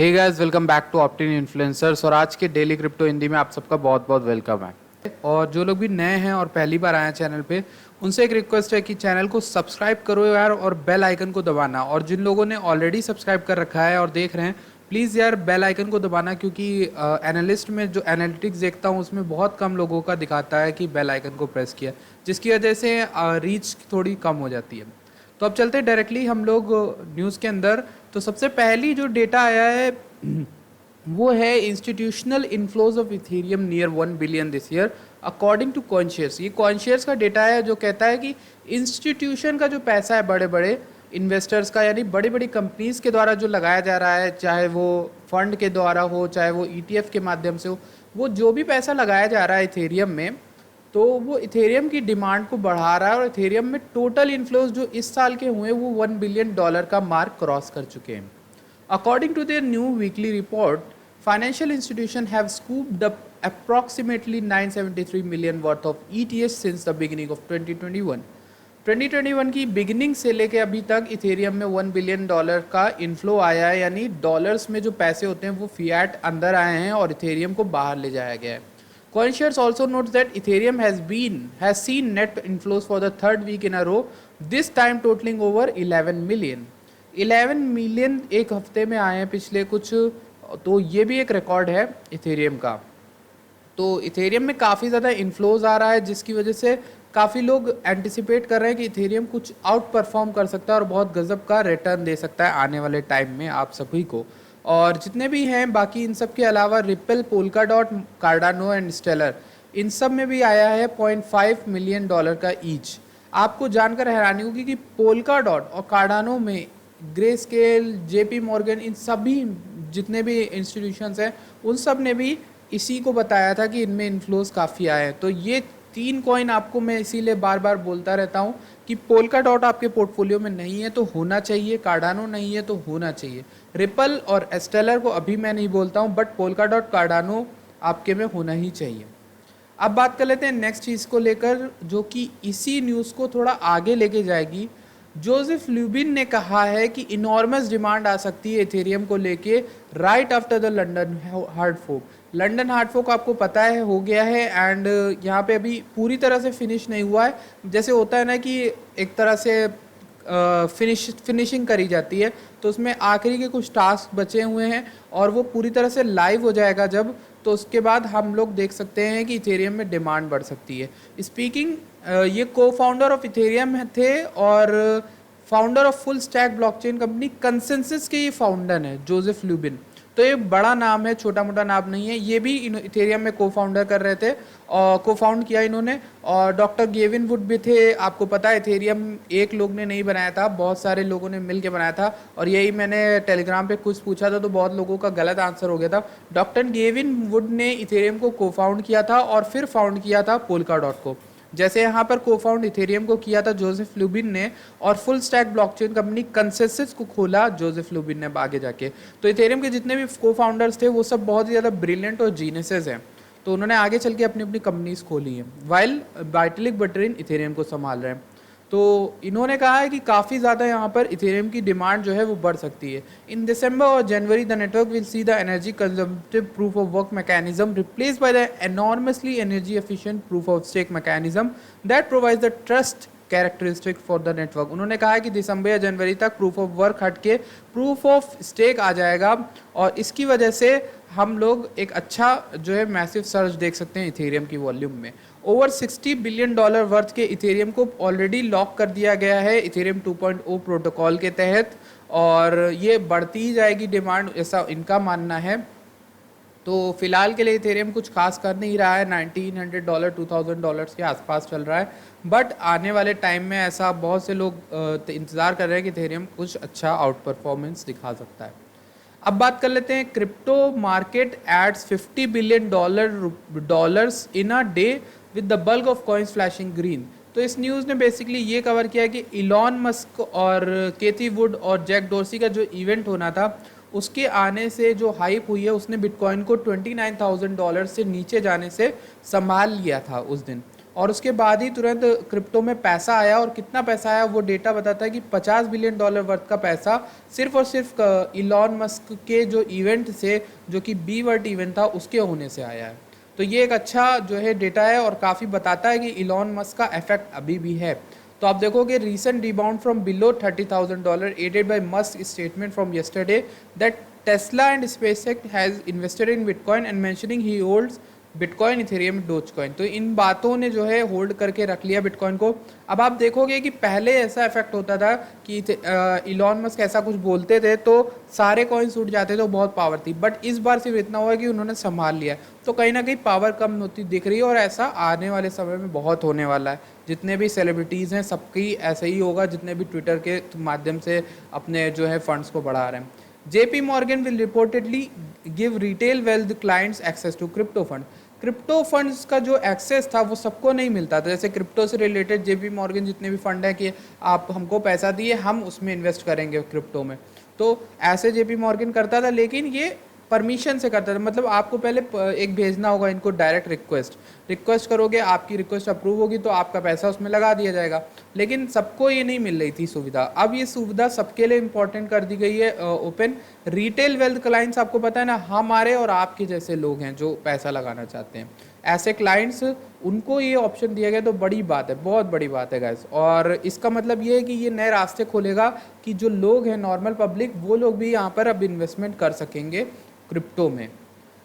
Hey guys, welcome back to Optin influencers. और आज के डेली क्रिप्टो हिंदी में आप सबका बहुत बहुत वेलकम है। और जो लोग भी नए हैं और पहली बार आए हैं चैनल पे, उनसे एक रिक्वेस्ट है कि चैनल को सब्सक्राइब करो यार, और बेल आइकन को दबाना। और जिन लोगों ने ऑलरेडी सब्सक्राइब कर रखा है और देख रहे हैं, प्लीज़ यार बेल आइकन को दबाना, क्योंकि एनालिस्ट में जो एनालिटिक्स देखता हूँ उसमें बहुत कम लोगों का दिखाता है कि बेल आइकन को प्रेस किया, जिसकी वजह से रीच थोड़ी कम हो जाती है। तो अब चलते हैं डायरेक्टली हम लोग न्यूज़ के अंदर। तो सबसे पहली जो डेटा आया है वो है institutional inflows of Ethereum near 1 billion this year according to CoinShares. ये कॉइनशेयर्स का डेटा है जो कहता है कि इंस्टीट्यूशन का जो पैसा है, बड़े बड़े इन्वेस्टर्स का, यानी बड़ी बड़ी कंपनीज के द्वारा जो लगाया जा रहा है, चाहे वो फंड के द्वारा हो, चाहे वो ईटीएफ के माध्यम से हो, वो जो भी पैसा लगाया जा रहा है इथेरियम में, तो वो इथेरियम की डिमांड को बढ़ा रहा है। और इथेरियम में टोटल इन्फ्लोज जो इस साल के हुए वो $1 बिलियन का मार्क क्रॉस कर चुके हैं। According to their new weekly report, financial institutions have scooped up approximately 973 million worth of ETH since the beginning of 2021. 2021 की बिगिनिंग से लेके अभी तक इथेरियम में $1 बिलियन का इन्फ्लो आया है, यानी डॉलर्स में जो पैसे होते हैं वो फिएट अंदर आए हैं और इथेरियम को बाहर ले जाया गया है। CoinShares also notes that Ethereum has seen net inflows for the third week in a row, this time totaling over 11 million. 11 million एक हफ्ते में आए हैं पिछले कुछ, तो ये भी एक रिकॉर्ड है इथेरियम का। तो इथेरियम में काफ़ी ज़्यादा इन्फ्लोज आ रहा है, जिसकी वजह से काफ़ी लोग एंटिसिपेट कर रहे हैं कि इथेरियम कुछ आउट परफॉर्म कर सकता है और बहुत गजब का रिटर्न दे सकता है आने वाले टाइम में आप सभी को। और जितने भी हैं बाकी, इन सब के अलावा Ripple, Polkadot, Cardano and Stellar, इन सब में भी आया है $0.5 मिलियन का ईच। आपको जानकर हैरानी होगी कि पोल्का डॉट और कार्डानो में ग्रे स्केल, जेपी मॉर्गन, इन सभी जितने भी इंस्टीट्यूशंस हैं उन सब ने भी इसी को बताया था कि इनमें इन्फ्लोज काफ़ी आए हैं। तो ये तीन कॉइन आपको मैं इसीलिए बार बार बोलता रहता हूँ कि पोल्का डॉट आपके पोर्टफोलियो में नहीं है तो होना चाहिए, कार्डानो नहीं है तो होना चाहिए। रिपल और एस्टेलर को अभी मैं नहीं बोलता हूँ, बट पोल्का डॉट, कार्डानो आपके में होना ही चाहिए। अब बात कर लेते हैं नेक्स्ट चीज़ को लेकर, जो कि इसी न्यूज़ को थोड़ा आगे लेके जाएगी। जोसेफ ल्यूबिन ने कहा है कि इनॉर्मस डिमांड आ सकती है इथेरियम को लेके right after the London hard fork. London hard fork आपको पता है हो गया है, एंड यहाँ पे अभी पूरी तरह से फिनिश नहीं हुआ है। जैसे होता है ना कि एक तरह से फिनिशिंग करी जाती है, तो उसमें आखिरी के कुछ टास्क बचे हुए हैं और वो पूरी तरह से लाइव हो जाएगा जब, तो उसके बाद हम लोग देख सकते हैं कि इथेरियम में डिमांड बढ़ सकती है। स्पीकिंग, ये को फाउंडर ऑफ इथेरियम थे और founder of full stack blockchain company consensus के ये फाउंडर हैं जोसेफ ल्यूबिन। तो ये बड़ा नाम है, छोटा मोटा नाम नहीं है। ये भी इथेरियम में को फाउंडर कर रहे थे और को फाउंड किया इन्होंने। और डॉक्टर गेविन वुड भी थे। आपको पता है इथेरियम एक लोग ने नहीं बनाया था, बहुत सारे लोगों ने मिल के बनाया था। और यही मैंने टेलीग्राम पे कुछ पूछा था तो बहुत लोगों का गलत आंसर हो गया था। डॉक्टर गेविन वुड ने इथेरियम को को फाउंड किया था और फिर फाउंड किया था पोल्का डॉट को। जैसे यहाँ पर को फाउंड इथेरियम को किया था जोसेफ ल्यूबिन ने, और full stack blockchain company consensus को खोला जोसेफ ल्यूबिन ने आगे जाके। तो इथेरियम के जितने भी को फाउंडर्स थे वो सब बहुत ही ज़्यादा ब्रिलियंट और जीनियसेस हैं, तो उन्होंने आगे चल के अपनी अपनी कंपनीज खोली हैं, वाइल वाइटलिक बटरिन इथेरियम को संभाल रहे हैं। तो इन्होंने कहा है कि काफ़ी ज़्यादा यहाँ पर इथेरियम की डिमांड जो है वो बढ़ सकती है। इन दिसंबर और January the network will see the energy consumptive proof of work mechanism replace by the enormously energy efficient proof of stake mechanism that provides the trust characteristic for the network. उन्होंने कहा है कि दिसंबर या जनवरी तक proof of work हट के proof of stake आ जाएगा, और इसकी वजह से हम लोग एक अच्छा जो है मैसिव सर्ज देख सकते हैं इथेरियम की वॉल्यूम में। ओवर $60 बिलियन वर्थ के इथेरियम को ऑलरेडी लॉक कर दिया गया है इथेरियम 2.0 प्रोटोकॉल के तहत, और ये बढ़ती ही जाएगी डिमांड, ऐसा इनका मानना है। तो फिलहाल के लिए इथेरियम कुछ खास कर नहीं रहा है, $1900 $2000 के आसपास चल रहा है, बट आने वाले टाइम में ऐसा बहुत से लोग इंतज़ार कर रहे हैं कि इथेरियम कुछ अच्छा आउट परफॉर्मेंस दिखा सकता है। अब बात कर लेते हैं crypto market adds $50 billion in a day with the bulk of coins flashing green. तो इस न्यूज़ ने बेसिकली ये कवर किया कि इलॉन मस्क और केथी वुड और जैक डोर्सी का जो इवेंट होना था उसके आने से जो हाइप हुई है उसने बिटकॉइन को $29,000 से नीचे जाने से संभाल लिया था उस दिन। और उसके बाद ही तुरंत क्रिप्टो में पैसा आया, और कितना पैसा आया वो डेटा बताता है कि $50 बिलियन वर्थ का पैसा सिर्फ और सिर्फ इलॉन मस्क के जो इवेंट से, जो कि बी वर्ड इवेंट था, उसके होने से आया है। तो ये एक अच्छा जो है डेटा है और काफ़ी बताता है कि इलॉन मस्क का इफेक्ट अभी भी है। तो आप देखोगे recent rebound from below $30,000 aided by Musk statement from yesterday that Tesla and SpaceX has invested in bitcoin and mentioning he holds bitcoin, ethereum, dogecoin. तो इन बातों ने जो है होल्ड करके रख लिया बिटकॉइन को। अब आप देखोगे कि पहले ऐसा इफेक्ट होता था कि इलॉन मस्क ऐसा कुछ बोलते थे तो सारे कॉइन्स उठ जाते थे, बहुत पावर थी, बट इस बार सिर्फ इतना हुआ कि उन्होंने संभाल लिया। तो कहीं ना कहीं पावर कम होती दिख रही है, और ऐसा आने वाले समय में बहुत होने वाला है। जितने भी सेलिब्रिटीज़ हैं सबकी ऐसा ही होगा, जितने भी ट्विटर के माध्यम से अपने जो है फंड्स को बढ़ा रहे हैं। JP Morgan will reportedly give retail wealth clients access to crypto fund। Crypto funds का जो एक्सेस था वो सबको नहीं मिलता था। जैसे क्रिप्टो से रिलेटेड जेपी मॉर्गन जितने भी फंड है कि आप हमको पैसा दिए, हम उसमें इन्वेस्ट करेंगे क्रिप्टो में, तो ऐसे जेपी मॉर्गन करता था, लेकिन ये परमिशन से करता था। मतलब आपको पहले एक भेजना होगा इनको डायरेक्ट रिक्वेस्ट करोगे, आपकी रिक्वेस्ट अप्रूव होगी तो आपका पैसा उसमें लगा दिया जाएगा। लेकिन सबको ये नहीं मिल रही थी सुविधा। अब ये सुविधा सबके लिए इंपॉर्टेंट कर दी गई है, ओपन। रिटेल वेल्थ क्लाइंट्स, आपको पता है ना, हमारे और आपके जैसे लोग हैं जो पैसा लगाना चाहते हैं, ऐसे क्लाइंट्स, उनको ये ऑप्शन दिया गया, तो बड़ी बात है, बहुत बड़ी बात है गाइस। और इसका मतलब ये है कि ये नए रास्ते खोलेगा कि जो लोग हैं नॉर्मल पब्लिक, वो लोग भी यहाँ पर अब इन्वेस्टमेंट कर सकेंगे क्रिप्टो में।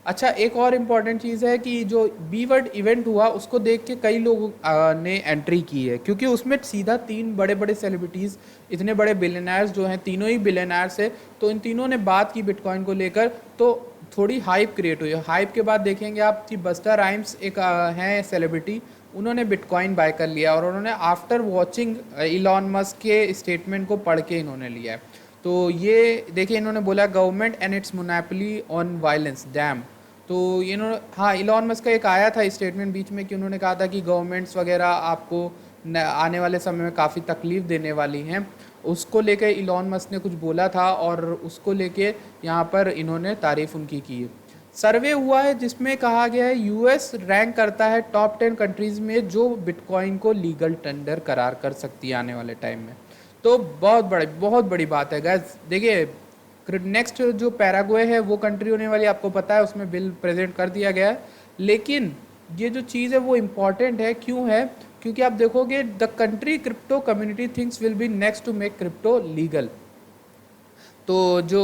अच्छा, एक और इम्पॉर्टेंट चीज़ है कि जो बी वर्ड इवेंट हुआ उसको देख के कई लोगों ने एंट्री की है, क्योंकि उसमें सीधा 3 बड़े बड़े सेलिब्रिटीज़, इतने बड़े बिलियनर्स जो हैं, तीनों ही बिलियनर्स है, तो इन तीनों ने बात की बिटकॉइन को लेकर, तो थोड़ी हाइप क्रिएट हुई है। हाइप के बाद देखेंगे आप कि बस्टा राइम्स एक हैं सेलिब्रिटी, उन्होंने बिटकॉइन बाय कर लिया, और उन्होंने आफ्टर वॉचिंग इलॉन मस्क के स्टेटमेंट को पढ़ के इन्होंने लिया है। तो ये देखिए, इन्होंने बोला government and it's monopoly on violence dam. तो इन्होंने, हाँ, इलॉन मस्क का एक आया था स्टेटमेंट बीच में कि उन्होंने कहा था कि गवर्नमेंट्स वगैरह आपको आने वाले समय में काफ़ी तकलीफ देने वाली हैं, उसको लेके इलॉन मस्क ने कुछ बोला था, और उसको लेके यहाँ पर इन्होंने तारीफ उनकी की है। सर्वे हुआ है जिसमें कहा गया है यूएस रैंक करता है टॉप 10 कंट्रीज़ में जो बिटकॉइन को लीगल टेंडर करार कर सकती है आने वाले टाइम में। तो बहुत बड़ी बात है गाइस। देखिए, नेक्स्ट जो पैराग्वे है वो कंट्री होने वाली, आपको पता है, उसमें बिल प्रेजेंट कर दिया गया है। लेकिन ये जो चीज़ है वो इम्पॉर्टेंट है, क्यों है? क्योंकि आप देखोगे the country crypto community thinks will be next to make crypto legal. तो जो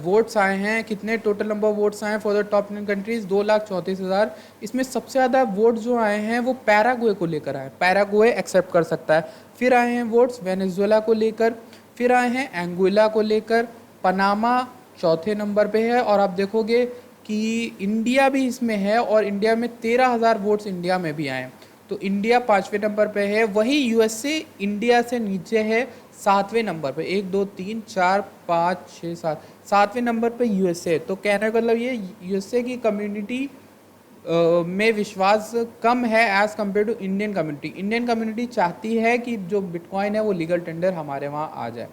वोट्स आए हैं, कितने टोटल नंबर ऑफ वोट्स आए हैं फॉर द टॉप 10 कंट्रीज, 2,34,000। इसमें सबसे ज़्यादा वोट जो आए हैं वो पैराग्वे को लेकर आए, पैराग्वे एक्सेप्ट कर सकता है। फिर आए हैं वोट्स वेनेजुएला को लेकर, फिर आए हैं एंगोला को लेकर, पनामा चौथे नंबर पे है, और आप देखोगे कि इंडिया भी इसमें है, और इंडिया में 13,000 वोट्स इंडिया में भी आए हैं। तो इंडिया 5वें नंबर पे है। वही यूएसए इंडिया से नीचे है 7वें नंबर पे, 1 2 3 4 5 6 7, 7वें नंबर पे यूएसए। तो कहने का मतलब ये यूएसए की कम्युनिटी में विश्वास कम है as compare to Indian community. Indian community चाहती है कि जो बिटकॉइन है वो लीगल टेंडर हमारे वहाँ आ जाए।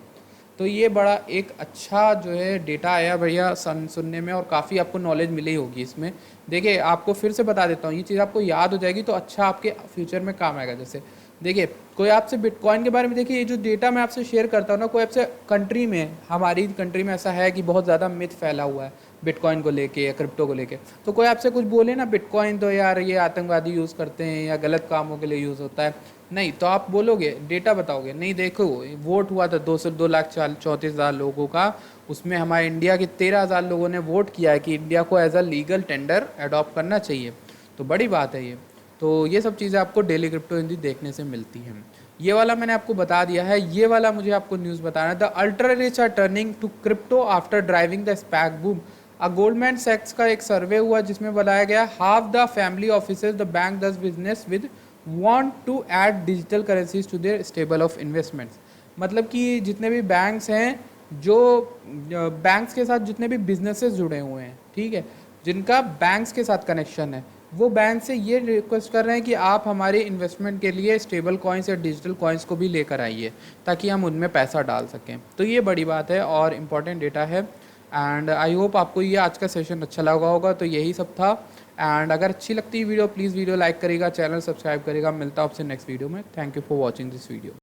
तो ये बड़ा एक अच्छा जो है डेटा आया भैया सुनने में, और काफ़ी आपको नॉलेज मिली होगी इसमें। देखिए, आपको फिर से बता देता हूँ, ये चीज़ आपको याद हो जाएगी तो अच्छा आपके फ्यूचर में काम आएगा। जैसे देखिए, कोई आपसे बिटकॉइन के बारे में, देखिए ये जो डेटा मैं आपसे शेयर करता हूँ ना, कोई आपसे कंट्री में, हमारी कंट्री में ऐसा है कि बहुत ज़्यादा मिथ फैला हुआ है बिटकॉइन को लेके या क्रिप्टो को लेके, तो कोई आपसे कुछ बोले ना बिटकॉइन तो यार ये आतंकवादी यूज़ करते हैं या गलत कामों के लिए यूज़ होता है, नहीं, तो आप बोलोगे, डेटा बताओगे, नहीं देखो वोट हुआ था 2,34,000 लोगों का, उसमें हमारे इंडिया के 13,000 लोगों ने वोट किया है कि इंडिया को as a legal tender adopt करना चाहिए। तो बड़ी बात है ये। तो ये सब चीज़ें आपको डेली क्रिप्टो हिंदी देखने से मिलती हैं। ये वाला मैंने आपको बता दिया है। ये वाला मुझे आपको न्यूज़ बताना है, the ultra rich are turning to crypto after driving the SPAC boom. Goldman सैक्स का एक सर्वे हुआ जिसमें बताया गया half the family offices the bank does business with want to add digital currencies to their stable of investments. मतलब कि जितने भी बैंक्स हैं, जो बैंक्स के साथ जितने भी बिजनेसेस जुड़े हुए हैं, ठीक है, जिनका बैंक्स के साथ कनेक्शन है, वो बैंक से ये रिक्वेस्ट कर रहे हैं कि आप हमारे इन्वेस्टमेंट के लिए स्टेबल कॉइन्स या डिजिटल कॉइन्स को भी लेकर आइए ताकि हम उनमें पैसा डाल सकें। तो ये बड़ी बात है और इम्पॉर्टेंट डेटा है। एंड आई होप आपको ये आज का सेशन अच्छा लगा होगा। तो यही सब था। एंड अगर अच्छी लगती है वीडियो प्लीज़ वीडियो लाइक करेगा, चैनल सब्सक्राइब करेगा। मिलता हूँ आपसे नेक्स्ट वीडियो में। Thank you for watching this video.